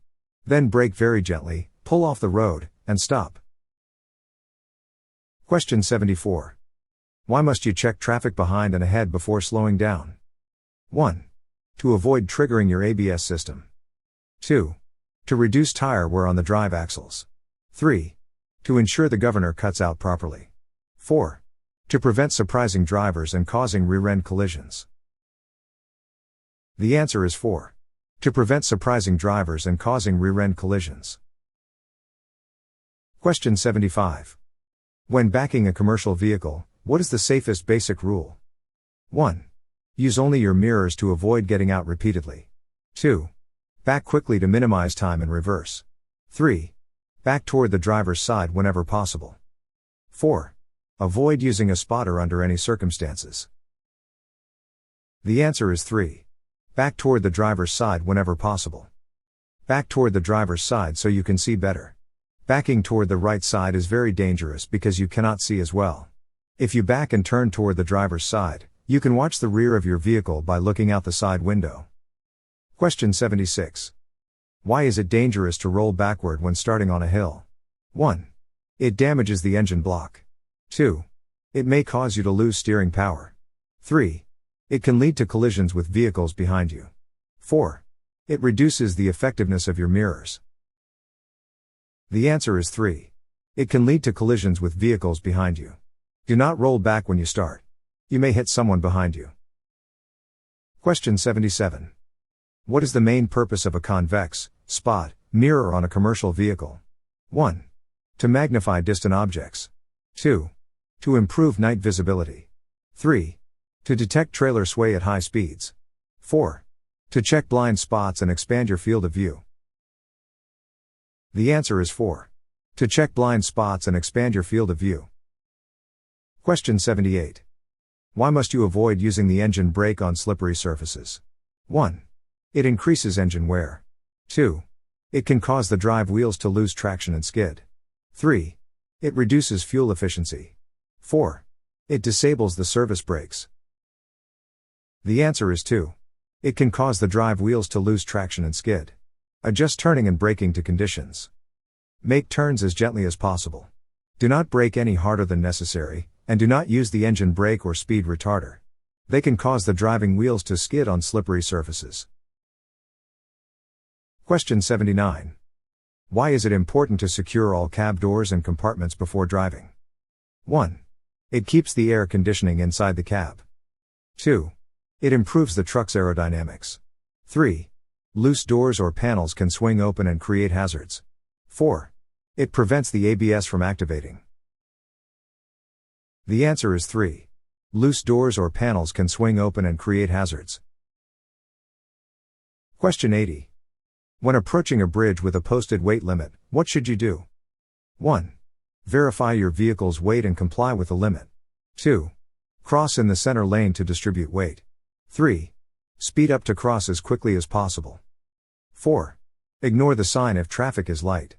Then brake very gently, pull off the road, and stop. Question 74. Why must you check traffic behind and ahead before slowing down? 1. To avoid triggering your ABS system. 2. To reduce tire wear on the drive axles. 3. To ensure the governor cuts out properly. 4. To prevent surprising drivers and causing rear-end collisions. The answer is 4. To prevent surprising drivers and causing rear-end collisions. Question 75. When backing a commercial vehicle, what is the safest basic rule? 1. Use only your mirrors to avoid getting out repeatedly. 2. Back quickly to minimize time in reverse. 3. Back toward the driver's side whenever possible. 4. Avoid using a spotter under any circumstances. The answer is 3. Back toward the driver's side whenever possible. Back toward the driver's side so you can see better. Backing toward the right side is very dangerous because you cannot see as well. If you back and turn toward the driver's side, you can watch the rear of your vehicle by looking out the side window. Question 76. Why is it dangerous to roll backward when starting on a hill? 1. It damages the engine block. 2. It may cause you to lose steering power. 3. It can lead to collisions with vehicles behind you. 4. It reduces the effectiveness of your mirrors. The answer is 3. It can lead to collisions with vehicles behind you. Do not roll back when you start. You may hit someone behind you. Question 77. What is the main purpose of a convex, spot, mirror on a commercial vehicle? 1. To magnify distant objects. 2. To improve night visibility. 3. To detect trailer sway at high speeds. 4. To check blind spots and expand your field of view. The answer is 4. To check blind spots and expand your field of view. Question 78. Why must you avoid using the engine brake on slippery surfaces? 1. It increases engine wear. 2. It can cause the drive wheels to lose traction and skid. 3. It reduces fuel efficiency. 4. It disables the service brakes. The answer is 2. It can cause the drive wheels to lose traction and skid. Adjust turning and braking to conditions. Make turns as gently as possible. Do not brake any harder than necessary, and do not use the engine brake or speed retarder. They can cause the driving wheels to skid on slippery surfaces. Question 79. Why is it important to secure all cab doors and compartments before driving? 1. It keeps the air conditioning inside the cab. 2. It improves the truck's aerodynamics. 3. Loose doors or panels can swing open and create hazards. 4. It prevents the ABS from activating. The answer is 3. Loose doors or panels can swing open and create hazards. Question 80. When approaching a bridge with a posted weight limit, what should you do? 1. Verify your vehicle's weight and comply with the limit. 2. Cross in the center lane to distribute weight. 3. Speed up to cross as quickly as possible. 4. Ignore the sign if traffic is light.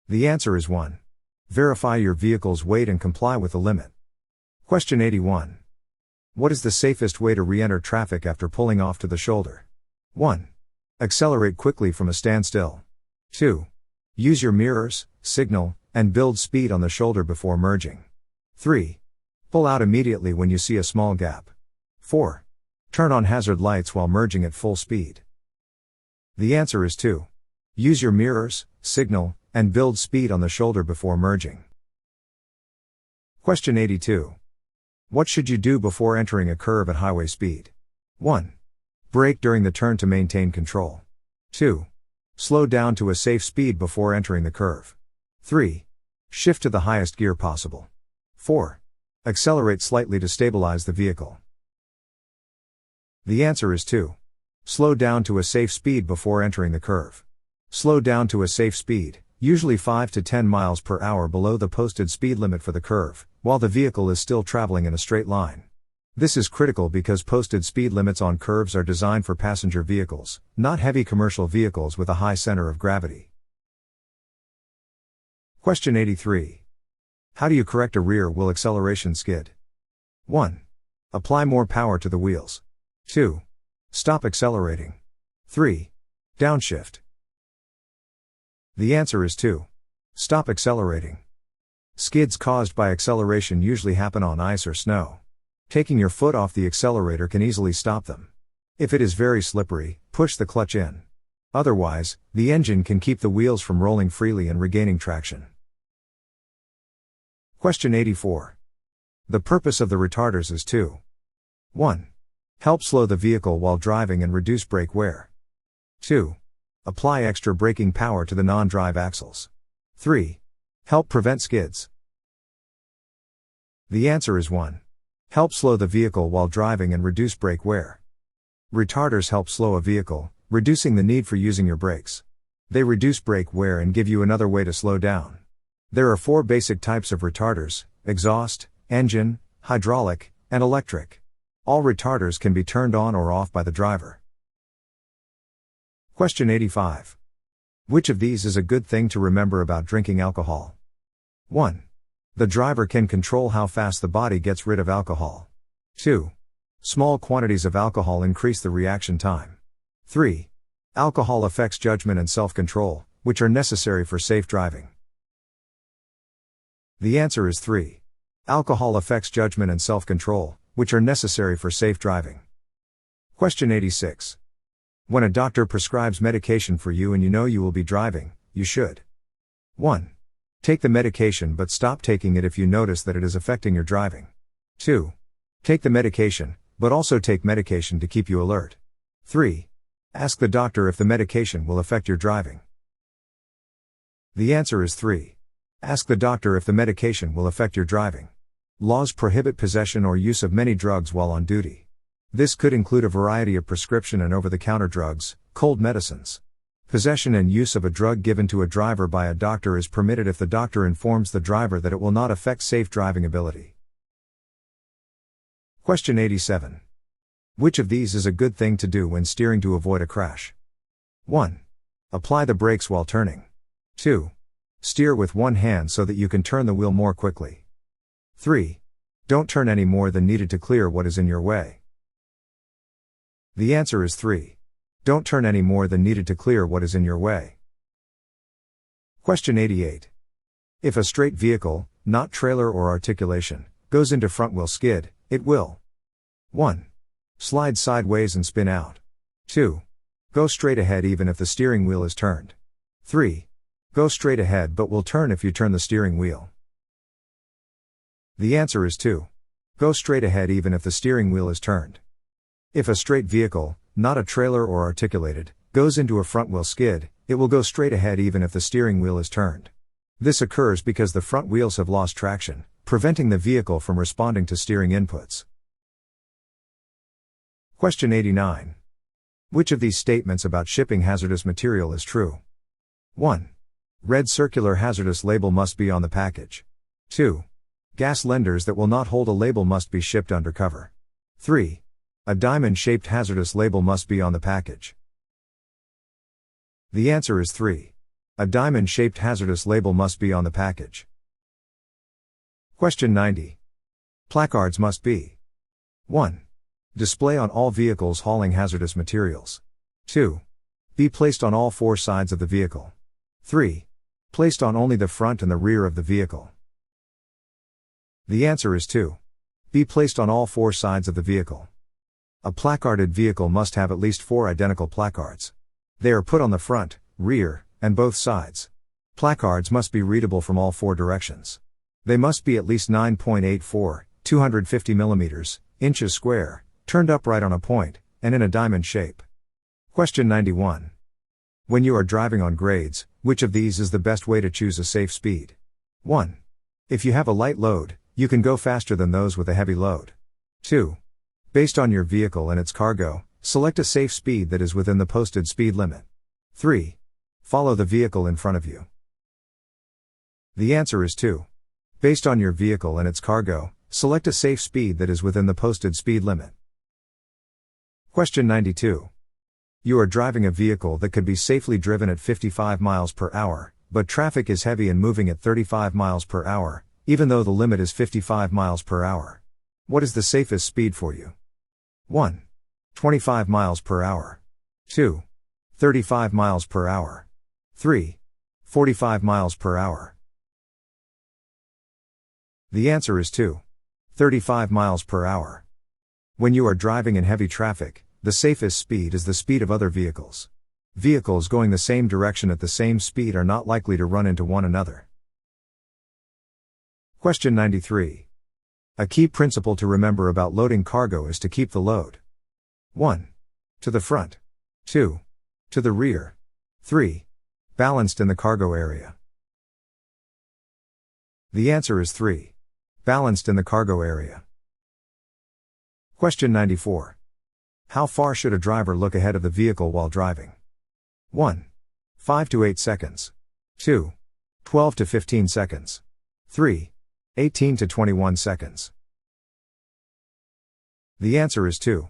The answer is 1. Verify your vehicle's weight and comply with the limit. Question 81. What is the safest way to re-enter traffic after pulling off to the shoulder? 1. Accelerate quickly from a standstill. 2. Use your mirrors, signal, and build speed on the shoulder before merging. 3. Pull out immediately when you see a small gap. 4. Turn on hazard lights while merging at full speed. The answer is 2. Use your mirrors, signal, and build speed on the shoulder before merging. Question 82. What should you do before entering a curve at highway speed? 1. Brake during the turn to maintain control. 2. Slow down to a safe speed before entering the curve. 3. Shift to the highest gear possible. 4. Accelerate slightly to stabilize the vehicle. The answer is 2. Slow down to a safe speed before entering the curve. Slow down to a safe speed, usually 5 to 10 miles per hour below the posted speed limit for the curve, while the vehicle is still traveling in a straight line. This is critical because posted speed limits on curves are designed for passenger vehicles, not heavy commercial vehicles with a high center of gravity. Question 83. How do you correct a rear wheel acceleration skid? 1. Apply more power to the wheels. 2. Stop accelerating. 3. Downshift. The answer is 2. Stop accelerating. Skids caused by acceleration usually happen on ice or snow. Taking your foot off the accelerator can easily stop them. If it is very slippery, push the clutch in. Otherwise, the engine can keep the wheels from rolling freely and regaining traction. Question 84. The purpose of the retarders is to 1. Help slow the vehicle while driving and reduce brake wear. 2. Apply extra braking power to the non-drive axles. 3. Help prevent skids. The answer is 1. Help slow the vehicle while driving and reduce brake wear. Retarders help slow a vehicle, reducing the need for using your brakes. They reduce brake wear and give you another way to slow down. There are 4 basic types of retarders: exhaust, engine, hydraulic, and electric. All retarders can be turned on or off by the driver. Question 85. Which of these is a good thing to remember about drinking alcohol? 1. The driver can control how fast the body gets rid of alcohol. 2. Small quantities of alcohol increase the reaction time. 3. Alcohol affects judgment and self-control, which are necessary for safe driving. The answer is 3. Alcohol affects judgment and self-control, which are necessary for safe driving. Question 86. When a doctor prescribes medication for you and you know you will be driving, you should 1. Take the medication but stop taking it if you notice that it is affecting your driving. 2. Take the medication, but also take medication to keep you alert. 3. Ask the doctor if the medication will affect your driving. The answer is 3. Ask the doctor if the medication will affect your driving. Laws prohibit possession or use of many drugs while on duty. This could include a variety of prescription and over-the-counter drugs, cold medicines. Possession and use of a drug given to a driver by a doctor is permitted if the doctor informs the driver that it will not affect safe driving ability. Question 87. Which of these is a good thing to do when steering to avoid a crash? 1. Apply the brakes while turning. 2. Steer with one hand so that you can turn the wheel more quickly. 3. Don't turn any more than needed to clear what is in your way. The answer is 3. Don't turn any more than needed to clear what is in your way. Question 88. If a straight vehicle, not trailer or articulation, goes into front wheel skid, it will 1. Slide sideways and spin out. 2. Go straight ahead even if the steering wheel is turned. 3. Go straight ahead but will turn if you turn the steering wheel. The answer is 2. Go straight ahead even if the steering wheel is turned. If a straight vehicle, not a trailer or articulated, goes into a front wheel skid, it will go straight ahead even if the steering wheel is turned. This occurs because the front wheels have lost traction, preventing the vehicle from responding to steering inputs. Question 89. Which of these statements about shipping hazardous material is true? 1. Red circular hazardous label must be on the package. 2. Gas lenders that will not hold a label must be shipped undercover. 3. A diamond-shaped hazardous label must be on the package. The answer is 3. A diamond-shaped hazardous label must be on the package. Question 90. Placards must be 1. Display on all vehicles hauling hazardous materials. 2. Be placed on all four sides of the vehicle. 3. Placed on only the front and the rear of the vehicle. The answer is 2. Be placed on all four sides of the vehicle. A placarded vehicle must have at least 4 identical placards. They are put on the front, rear, and both sides. Placards must be readable from all 4 directions. They must be at least 9.84, 250 mm, inches square, turned upright on a point, and in a diamond shape. Question 91. When you are driving on grades, which of these is the best way to choose a safe speed? 1. If you have a light load, you can go faster than those with a heavy load. 2. Based on your vehicle and its cargo, select a safe speed that is within the posted speed limit. 3. Follow the vehicle in front of you. The answer is 2. Based on your vehicle and its cargo, select a safe speed that is within the posted speed limit. Question 92. You are driving a vehicle that could be safely driven at 55 miles per hour, but traffic is heavy and moving at 35 miles per hour, even though the limit is 55 miles per hour. What is the safest speed for you? 1. 25 miles per hour. 2. 35 miles per hour. 3. 45 miles per hour. The answer is 2. 35 miles per hour. When you are driving in heavy traffic, the safest speed is the speed of other vehicles. Vehicles going the same direction at the same speed are not likely to run into one another. Question 93. A key principle to remember about loading cargo is to keep the load 1. To the front. 2. To the rear. 3. Balanced in the cargo area. The answer is 3. Balanced in the cargo area. Question 94. How far should a driver look ahead of the vehicle while driving? 1. 5 to 8 seconds. 2. 12 to 15 seconds. 3. 18 to 21 seconds. The answer is 2.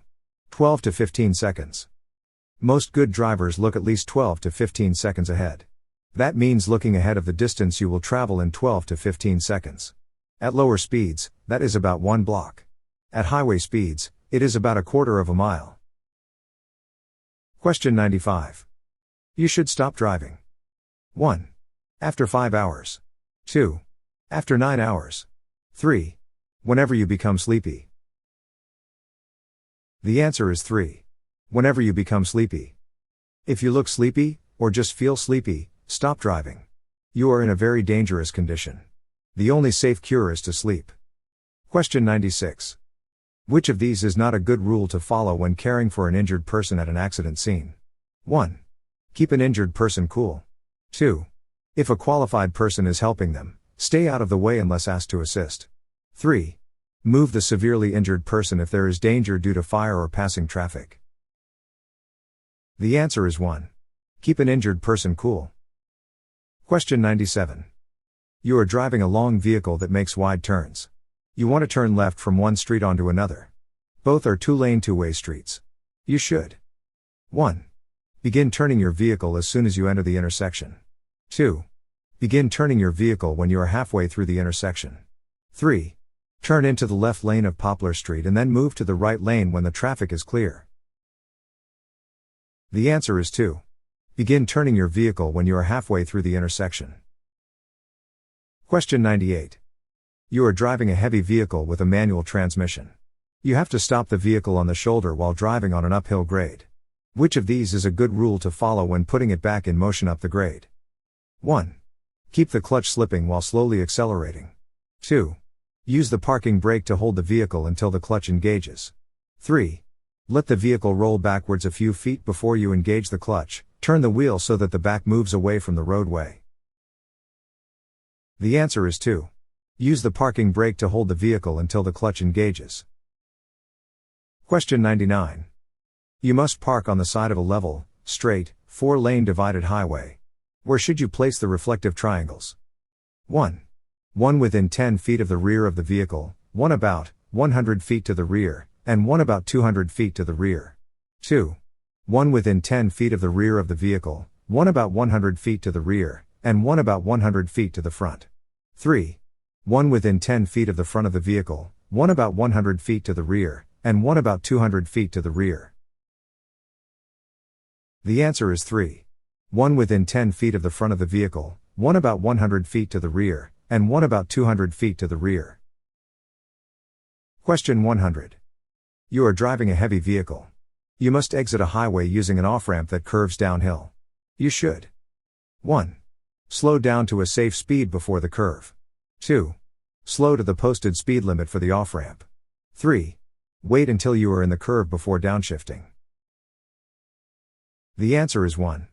12 to 15 seconds. Most good drivers look at least 12 to 15 seconds ahead. That means looking ahead of the distance you will travel in 12 to 15 seconds. At lower speeds, that is about 1 block. At highway speeds, it is about a quarter of a mile. Question 95. You should stop driving. 1. After 5 hours. 2. After 9 hours. 3. Whenever you become sleepy. The answer is 3. Whenever you become sleepy. If you look sleepy, or just feel sleepy, stop driving. You are in a very dangerous condition. The only safe cure is to sleep. Question 96. Which of these is not a good rule to follow when caring for an injured person at an accident scene? 1. Keep an injured person cool. 2. If a qualified person is helping them, stay out of the way unless asked to assist. 3. Move the severely injured person if there is danger due to fire or passing traffic. The answer is 1. Keep an injured person cool. Question 97. You are driving a long vehicle that makes wide turns. You want to turn left from one street onto another. Both are 2-lane two-way streets. You should 1. Begin turning your vehicle as soon as you enter the intersection. 2. Begin turning your vehicle when you are halfway through the intersection. 3. Turn into the left lane of Poplar Street and then move to the right lane when the traffic is clear. The answer is 2. Begin turning your vehicle when you are halfway through the intersection. Question 98. You are driving a heavy vehicle with a manual transmission. You have to stop the vehicle on the shoulder while driving on an uphill grade. Which of these is a good rule to follow when putting it back in motion up the grade? 1. Keep the clutch slipping while slowly accelerating. 2. Use the parking brake to hold the vehicle until the clutch engages. 3. Let the vehicle roll backwards a few feet before you engage the clutch. Turn the wheel so that the back moves away from the roadway. The answer is 2. Use the parking brake to hold the vehicle until the clutch engages. Question 99. You must park on the side of a level, straight, 4-lane divided highway. Where should you place the reflective triangles? 1. One within 10 feet of the rear of the vehicle, one about 100 feet to the rear, and one about 200 feet to the rear. 2. One within 10 feet of the rear of the vehicle, one about 100 feet to the rear, and one about 100 feet to the front. 3. 1 within 10 feet of the front of the vehicle, 1 about 100 feet to the rear, and 1 about 200 feet to the rear? The answer is 3. 1 within 10 feet of the front of the vehicle, 1 about 100 feet to the rear, and 1 about 200 feet to the rear. Question 100. You are driving a heavy vehicle. You must exit a highway using an off-ramp that curves downhill. You should 1. Slow down to a safe speed before the curve. 2. Slow to the posted speed limit for the off-ramp. 3. Wait until you are in the curve before downshifting. The answer is 1.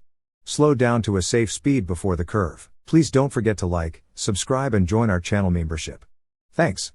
Slow down to a safe speed before the curve. Please don't forget to like, subscribe and join our channel membership. Thanks.